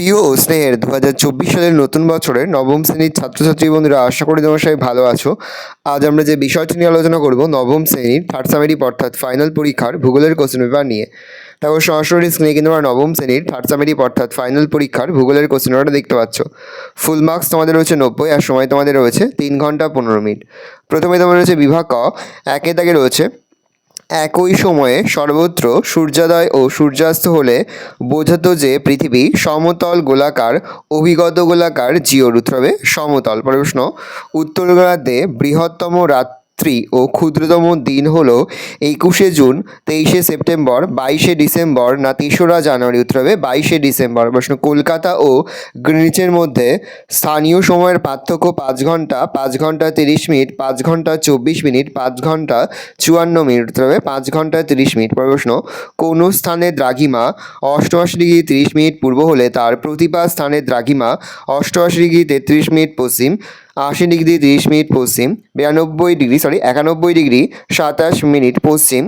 প্রিয় ও স্নেহের 2024 সালের নতুন বছরের নবম শ্রেণীর ছাত্রছাত্রী বন্ধুরা, আশা করি তোমরা সবাই ভালো আছো। আজ আমরা যে বিষয়টি নিয়ে আলোচনা করব নবম শ্রেণীর থার্ড সামেটিভ অর্থাৎ ফাইনাল পরীক্ষার ভূগোলের কোশ্চেন পেপার নিয়ে। তারপর সরাসরি স্ক্রিনে কিন্তু আমরা নবম শ্রেণীর থার্ড সামেটিভ অর্থাৎ ফাইনাল পরীক্ষার ভূগোলের কোশ্চেন পেপারটা দেখতে পাচ্ছ। ফুল মার্কস তোমাদের রয়েছে 90 আর সময় তোমাদের রয়েছে 3 ঘন্টা 15 মিনিট। প্রথমে তোমাদের রয়েছে বিভাগ ক। একে দাগে রয়েছে একই সময়ে সর্বত্র সূর্যোদয় ও সূর্যাস্ত হলে বোঝাতো যে পৃথিবী সমতল গোলাকার অভিগত গোলাকার জিওর উত্তরে সমতল। প্রশ্ন, উত্তর গোলার্ধে বৃহত্তম রাত্রি ও ক্ষুদ্রতম দিন হলো 21শে জুন, 23শে সেপ্টেম্বর, 22শে ডিসেম্বর না 3রা জানুয়ারি? উত্তরে 22শে ডিসেম্বর। প্রশ্ন, কলকাতা ও গ্রিনিচের মধ্যে স্থানীয় সময়ের পার্থক্য 5 ঘন্টা, 5 ঘন্টা 30 মিনিট, 5 ঘন্টা 24 মিনিট, 5 ঘন্টা 54 মিনিট। উত্তরে 5 ঘন্টা 30 মিনিট। প্রশ্ন, কোন স্থানে দ্রাঘিমা 88 ডিগ্রি 30 মিনিট পূর্ব হলে তার প্রতিপাদ স্থানে দ্রাঘিমা 88 ডিগ্রি 33 মিনিট পশ্চিম, 80 ডিগ্রি 30 মিনিট পশ্চিম, 91 ডিগ্রি 27 মিনিট পশ্চিম,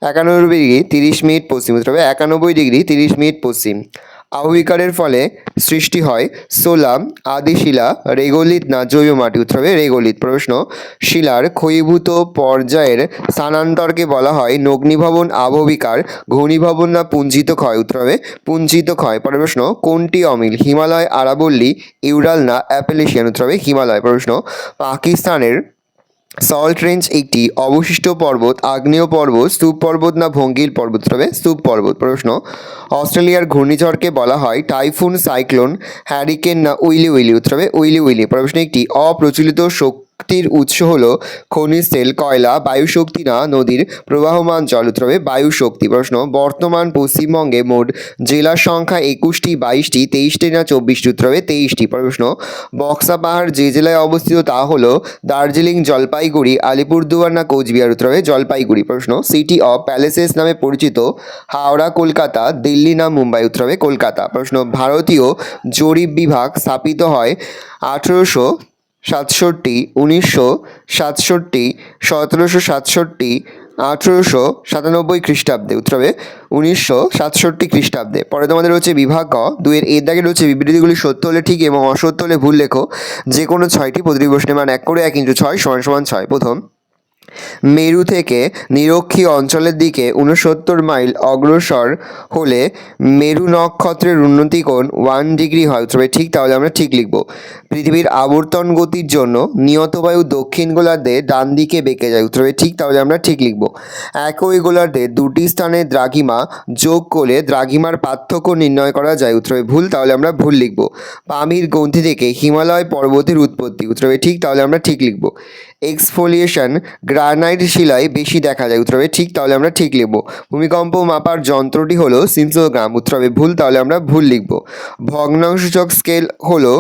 91 ডিগ্রি 30 মিনিট পশ্চিম। তবে 91 ডিগ্রি 30 মিনিট পশ্চিম। আবহবিকারের ফলে সৃষ্টি হয় সোলা, আদিশিলা, রেগোলিথ না জৈব মাটি? উত্তরে রেগোলিথ। প্রশ্ন, শিলার ক্ষয়ীভূত পর্যায়ের স্থানান্তরকে বলা হয় নগ্নীভবন, আবহবিকার, ঘনীভবন না পুঞ্জিত ক্ষয়? উত্তরে পুঞ্জিত ক্ষয়। প্রশ্ন, কোনটি অমিল? হিমালয়, আরাবল্লী, ইউরাল না অ্যাপেলেশিয়ান? উত্তরে হিমালয়। প্রশ্ন, পাকিস্তানের সল্ট রেঞ্জ একটি অবশিষ্ট পর্বত, আগ্নেয় পর্বত, স্তূপ পর্বত না ভঙ্গিল পর্বত? তবে স্তূপ পর্বত। প্রশ্ন, অস্ট্রেলিয়ার ঘূর্ণিঝড়কে বলা হয় টাইফুন, সাইক্লোন, হ্যারিকেন না উইলি উইলি? উত্তরে উইলি উইলি। প্রশ্ন, একটি অপ্রচলিত শক্তির উৎস হলো খনিজ তেল, কয়লা, বায়ু শক্তি না নদীর প্রবাহমান জল? উত্তরে বায়ু শক্তি। প্রশ্ন, বর্তমান পশ্চিমবঙ্গে মোট জেলার সংখ্যা 21টি, 22টি, 23টি না 24টি? উত্তরে 23টি। প্রশ্ন, বক্সা পাহাড় যে জেলায় অবস্থিত তা হলো দার্জিলিং, জলপাইগুড়ি, আলিপুরদুয়ার না কোচবিহার? উত্তরে জলপাইগুড়ি। প্রশ্ন, সিটি অফ প্যালেসেস নামে পরিচিত হাওড়া, কলকাতা, দিল্লি না মুম্বাই? উত্তরে কলকাতা। প্রশ্ন, ভারতীয় জরিপ বিভাগ স্থাপিত হয় 1867, 1967, 1767, 1897 খ্রিস্টাব্দে? উত্তরে 1967 খ্রিস্টাব্দে। পরে তোমাদের হচ্ছে বিভাগ গ। 2-এর এর দাগে রয়েছে বিবৃতিগুলি সত্য হলে ঠিক এবং অসত্য হলে ভুল লেখো। যে কোনো 6টি প্রতিটি প্রশ্নের মান 1 করে 1 × 6 = 6। প্রথম, মেরু থেকে নিরক্ষী অঞ্চলের দিকে 69 মাইল অগ্রসর হলে মেরু নক্ষত্রের উন্নতি কোণ 1 ডিগ্রি হয়? তবে ঠিক, তাহলে আমরা ঠিক লিখব। পৃথিবীর আবর্তন গতির জন্য নিয়ত বায়ু দক্ষিণ গোলার্ধে ডান দিকে বেঁকে যায়? তবে ঠিক, তাহলে আমরা ঠিক লিখব। একই গোলার্ধে দুটি স্থানে দ্রাঘিমা যোগ করলে দ্রাঘিমার পার্থক্য নির্ণয় করা যায়? উত্তরে ভুল, তাহলে আমরা ভুল লিখব। পামির গ্রন্থি থেকে হিমালয় পর্বতের উৎপত্তি? উত্তরে ঠিক, তাহলে আমরা ঠিক লিখব। এক্সফোলিয়েশন গ্রানাইট শিলায় বেশি দেখা যায়? উত্তরে ঠিক, তাহলে আমরা ঠিক লিখব। ভূমিকম্প মাপার যন্ত্রটি হলো সিসমোগ্রাম? উত্তরে ভুল, তাহলে আমরা ভুল লিখব। ভগ্নাংশসূচক স্কেল হলো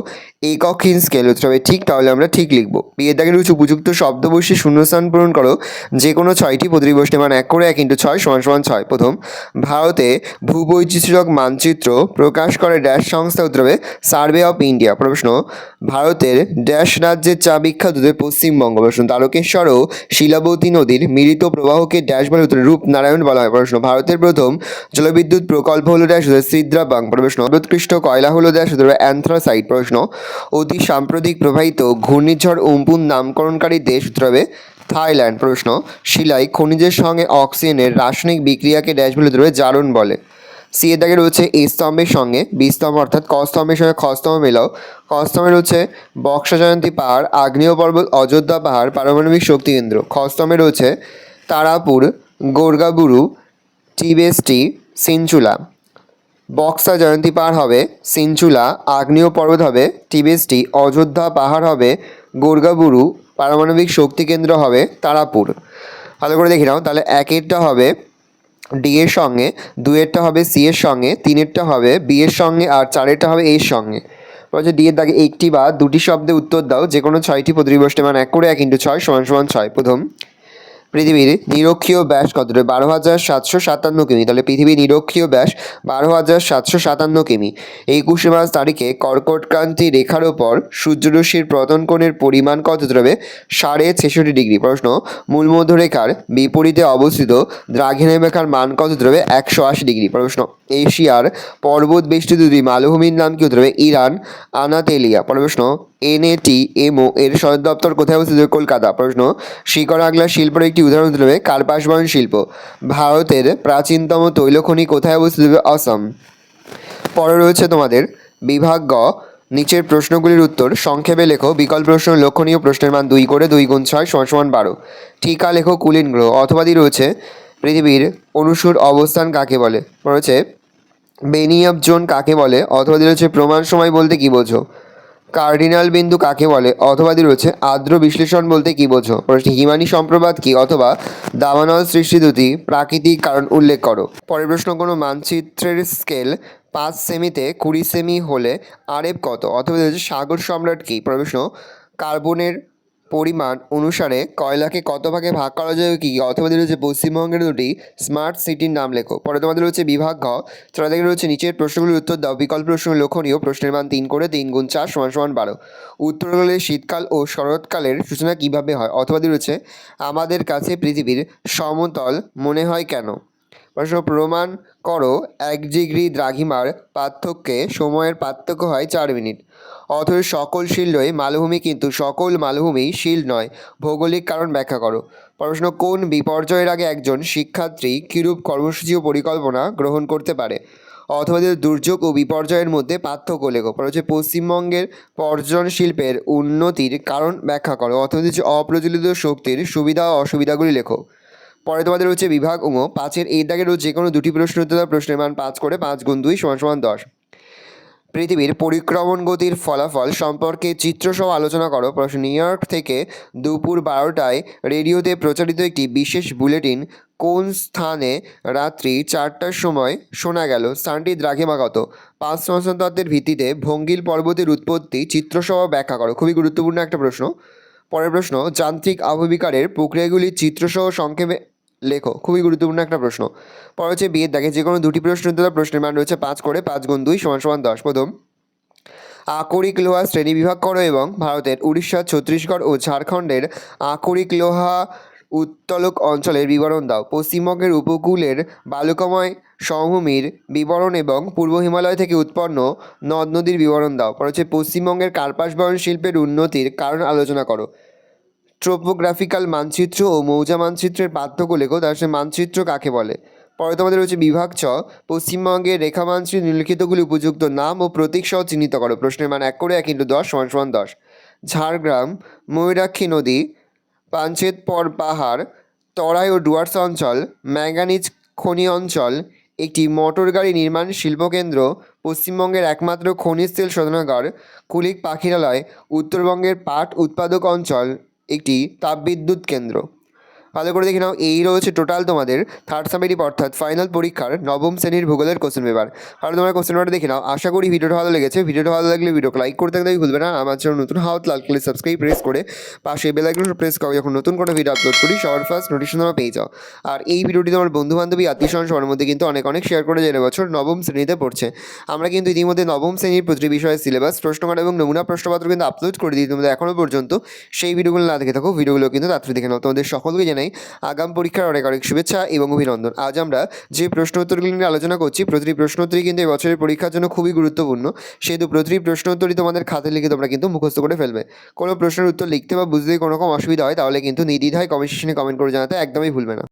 এককহীন স্কেল? উত্তরে ঠিক, তাহলে আমরা ঠিক লিখব। বিয়ের দাগের উপযুক্ত শব্দ বসে শূন্যস্থান পূরণ করো। যে কোনো 6টি প্রতিটি প্রশ্নের মান 1 করে 1 × 6 = 6। প্রথম, ভারতে ভূবৈচিত্র্যক মানচিত্র প্রকাশ করে ড্যাশ সংস্থা? উত্তরে সার্ভে অফ ইন্ডিয়া। প্রশ্ন, ভারতের ড্যাশ রাজ্যের চা বিখ্যাত? পশ্চিমবঙ্গ। প্রশ্ন, তারকেশ্বর ও শিলাবতী নদীর মিলিত প্রবাহকে ড্যাশ বলে? উত্তরে রূপনারায়ণ বলা হয়। প্রশ্ন, ভারতের প্রথম জলবিদ্যুৎ প্রকল্প হলো ড্যাশ? সিদ্রাবাং। প্রশ্ন, সর্বোৎকৃষ্ট কয়লা হলো ড্যাশ? অ্যান্থ্রাসাইট। প্রশ্ন, অতি সাম্প্রতিক প্রবাহিত ঘূর্ণিঝড় উম্পুন নামকরণকারী দেশ? উত্তরে থাইল্যান্ড। প্রশ্ন, শিলায় খনিজের সঙ্গে অক্সিজেনের রাসায়নিক বিক্রিয়াকে ড্যাশ বলে? উত্তরে জারণ বলে। সি এর দাগে রয়েছে এ স্তম্ভের সঙ্গে বি স্তম্ভ অর্থাৎ ক স্তম্ভের সঙ্গে খ স্তম্ভ মেলাও। ক স্তম্ভে রয়েছে বক্সা জয়ন্তী পাহাড়, আগ্নেয় পর্বত, অযোধ্যা পাহাড়, পারমাণবিক শক্তি কেন্দ্র। খ স্তম্ভে রয়েছে তারাপুর, গোর্গাবুরু, টিবেস্টি, সিনচুলা। বক্সা জয়ন্তী পাহাড় হবে সিনচুলা, আগ্নেয় পর্বত হবে টিবেস্টি, অযোধ্যা পাহাড় হবে গোর্গাবুরু, পারমাণবিক শক্তি কেন্দ্র হবে তারাপুর। ভালো করে দেখে নাও, তাহলে 1-এরটা হবে ডি এর সঙ্গে, 2-এরটা হবে সি এর সঙ্গে, 3-এরটা হবে বি এর সঙ্গে আর 4-এরটা হবে এর সঙ্গে। বলছে ডি এর দাগে একটি বা দুটি শব্দে উত্তর দাও। যে কোনো 6টি প্রতিটি প্রশ্নের মান 1 করে 1 × 6 = 6। প্রথম, পৃথিবীর নিরক্ষীয় ব্যাস কতটা? 12,757 কিমি। তাহলে পৃথিবীর নিরক্ষীয় ব্যাস 12,757 কিমি। 21 মার্চ তারিখে কর্কটক্রান্তি রেখার ওপর সূর্যরশ্মির পতন কোণের পরিমাণ কত হবে? 66.5 ডিগ্রি। প্রশ্ন, মূলমধ্যরেখার বিপরীতে অবস্থিত দ্রাঘিমারেখার মান কত হবে? 180 ডিগ্রি। প্রশ্ন, এশিয়ার পর্বত বেষ্টিত দুটি মালভূমির নাম কি হতে হবে? ইরান, আনাতেলিয়া। প্রশ্ন, NATMO এর সদর দপ্তর কোথায় অবস্থিত? কলকাতা। প্রশ্ন, শিকড় আগলা শিল্পের একটি উদাহরণ হতে হবে কার্পাস বয়ন শিল্প। ভারতের প্রাচীনতম তৈলখনি কোথায় অবস্থিত? আসাম। পরে রয়েছে তোমাদের বিভাগ গ, নিচের প্রশ্নগুলির উত্তর সংক্ষেপে লেখো। বিকল্প প্রশ্ন লক্ষণীয় প্রশ্নের মান 2 করে 2 গুণ 6 = 12। ঠিকা লেখো কুলীন গ্রহ। অথবাদি রয়েছে পৃথিবীর অনুসুর অবস্থান কাকে বলে? রয়েছে বেনিয়াব জোন কাকে বলে? অথবাদি রয়েছে প্রমাণ সময় বলতে কি বোঝো? কার্ডিনাল বিন্দু কাকে বলে? অথবাদি রয়েছে আর্দ্র বিশ্লেষণ বলতে কি বোঝো? প্রশ্ন, হিমানি সম্প্রপাত কি? অথবা দাবানল সৃষ্টি দুটি প্রাকৃতিক কারণ উল্লেখ করো। পরের প্রশ্ন, কোনো মানচিত্রের স্কেল 5 সেমিতে 20 সেমি হলে আরএফ কত? অথবা রয়েছে সাগর সম্রাট কি? প্রশ্ন, কার্বনের পরিমাণ অনুসারে কয়লাকে কত ভাগে ভাগ করা যায় কি? অথবা রয়েছে পশ্চিমবঙ্গের দুটি স্মার্ট সিটির নাম লেখো। পরে তোমাদের রয়েছে বিভাগ ঘ, চলা থেকে রয়েছে নিচের প্রশ্নগুলির উত্তর দাও। বিকল্প প্রশ্ন লক্ষণীয় প্রশ্নের মান 3 করে 3 গুণ 4 = 12। উত্তরগুলি শীতকাল ও শরৎকালের সূচনা কিভাবে হয়? অথবা রয়েছে আমাদের কাছে পৃথিবীর সমতল মনে হয় কেন? প্রশ্ন, প্রমাণ করো 1 ডিগ্রি দ্রাঘিমার পার্থক্যে সময়ের পার্থক্য হয় 4 মিনিট। অথচ সকল শিলই মালভূমি, কিন্তু সকল মালভূমি শিল নয়। ভৌগোলিক কারণ ব্যাখ্যা করো। প্রশ্ন, কোন বিপর্যয়ের আগে একজন শিক্ষার্থী কিরূপ কর্মসূচি ও পরিকল্পনা গ্রহণ করতে পারে? অথবা দুর্যোগ ও বিপর্যয়ের মধ্যে পার্থক্য লেখো। হচ্ছে পশ্চিমবঙ্গের পর্যটন শিল্পের উন্নতির কারণ ব্যাখ্যা করো। অথবা হচ্ছে অপ্রচলিত শক্তির সুবিধা ও অসুবিধাগুলি লেখো। পরে তোমাদের হচ্ছে বিভাগ ঙ, 5-এর এই দাগের যে কোনো দুটি প্রশ্ন উত্তর দাও। প্রশ্নের মান 5 করে 5 গুণ 2 = 10। পৃথিবীর পরিক্রমণ গতির ফলাফল সম্পর্কে চিত্রসহ আলোচনা করো। প্রশ্ন, নিউ ইয়র্ক থেকে দুপুর 12টায় রেডিওতে প্রচারিত একটি বিশেষ বুলেটিন কোন স্থানে রাত্রি 4টার সময় শোনা গেল? স্থানটি দ্রাঘিমা কত? 5 সমাধান তত্ত্বের ভিত্তিতে ভঙ্গিল পর্বতের উৎপত্তি চিত্রসহ ব্যাখ্যা করো। খুবই গুরুত্বপূর্ণ একটা প্রশ্ন। পরের প্রশ্ন, যান্ত্রিক আবহবিকারের প্রক্রিয়াগুলির চিত্রসহ সংক্ষেপে লেখো। খুবই গুরুত্বপূর্ণ একটা প্রশ্ন। পরে হচ্ছে বিয়ের দাগে যে কোনো দুটি প্রশ্ন উত্তর দাও। প্রশ্নের মান রয়েছে 5 করে 5 গুণ 2 = 10। প্রথম, আকরিক লোহা শ্রেণীবিভাগ করো এবং ভারতের উড়িষ্যা, ছত্তিশগড় ও ঝাড়খণ্ডের আকরিক লোহা উত্তোলক অঞ্চলের বিবরণ দাও। পশ্চিমবঙ্গের উপকূলের বালুকাময় সমভূমির বিবরণ এবং পূর্ব হিমালয় থেকে উৎপন্ন নদ নদীর বিবরণ দাও। পরে হচ্ছে পশ্চিমবঙ্গের কার্পাস বয়ন শিল্পের উন্নতির কারণ আলোচনা করো। ট্রোপোগ্রাফিক্যাল মানচিত্র ও মৌজা মানচিত্রের পার্থক্য লেখো। তার সাথে মানচিত্র কাকে বলে? পরে তোমাদের হচ্ছে বিভাগ ছ, পশ্চিমবঙ্গের রেখা মানচিত্রে নিম্নলিখিতগুলি উপযুক্ত নাম ও প্রতীক সহ চিহ্নিত করো। প্রশ্নের মান 1 করে 1 × 10 = 10। ঝাড়গ্রাম, ময়ূরাক্ষী নদী, পাঞ্চেতপর পাহাড়, তরাই ও ডুয়ার্স অঞ্চল, ম্যাঙ্গানিজ খনি অঞ্চল, একটি মোটর গাড়ি নির্মাণ শিল্পকেন্দ্র, পশ্চিমবঙ্গের একমাত্র খনিজ তেল শোধনাগার, কুলিক পাখিরালয়, উত্তরবঙ্গের পাট উৎপাদক অঞ্চল, একটি তাপবিদ্যুৎ কেন্দ্র। ভালো করে দেখে নাও, এই রয়েছে টোটাল তোমাদের থার্ড সামেটিভ অর্থাৎ ফাইনাল পরীক্ষার নবম শ্রেণীর ভূগোলের কোশ্চেন পেপার। আর তোমরা কোশ্চেন পেপারটা দেখে নাও। আশা করি ভিডিওটা ভালো লেগেছে। ভিডিওটা ভালো লাগলে ভিডিওকে লাইক করতে একদমই ভুলবে না। আমার চ্যানেল নতুন হাত লাল কালার সাবস্ক্রাইব প্রেস করে পাশে বেল আইকনটা প্রেস করো, যখন নতুন কোনো ভিডিও আপলোড করি সবার ফার্স্ট নোটিফিকেশন তোমরা পেয়ে যাও। আর এই ভিডিওটি তোমার বন্ধু বান্ধবী আত্মীয়স্বজন সবার মধ্যে কিন্তু অনেক অনেক শেয়ার করে, যে এবছর নবম শ্রেণীতে পড়ছে। আমরা কিন্তু ইতিমধ্যে নবম শ্রেণীর প্রতিটি বিষয়ের সিলেবাস, প্রশ্নকার এবং নমুনা প্রশ্নপত্র কিন্তু আপলোড করে দিই। তোমাদের এখনও পর্যন্ত সেই ভিডিওগুলো না দেখে থাকো, ভিডিওগুলো কিন্তু তাড়াতাড়ি দেখে নাও। তোমাদের সকলকে জানাই আগাম পরীক্ষার অনেক অনেক শুভেচ্ছা এবং অভিনন্দন। আজ আমরা যে প্রশ্ন উত্তরগুলি নিয়ে আলোচনা করছি, প্রতিটি প্রশ্ন উত্তরই কিন্তু এবছরের পরীক্ষার জন্য খুবই গুরুত্বপূর্ণ। সেহেতু প্রতিটি প্রশ্ন উত্তরই তোমাদের খাতায় লিখে তোমরা কিন্তু মুখস্থ করে ফেলবে। কোনো প্রশ্নের উত্তর লিখতে বা বুঝতে কোনো রকম অসুবিধা হয় তাহলে কিন্তু নির্দ্বিধায় কমেন্ট সেকশনে কমেন্ট করে জানাতে একদমই ভুলবে না।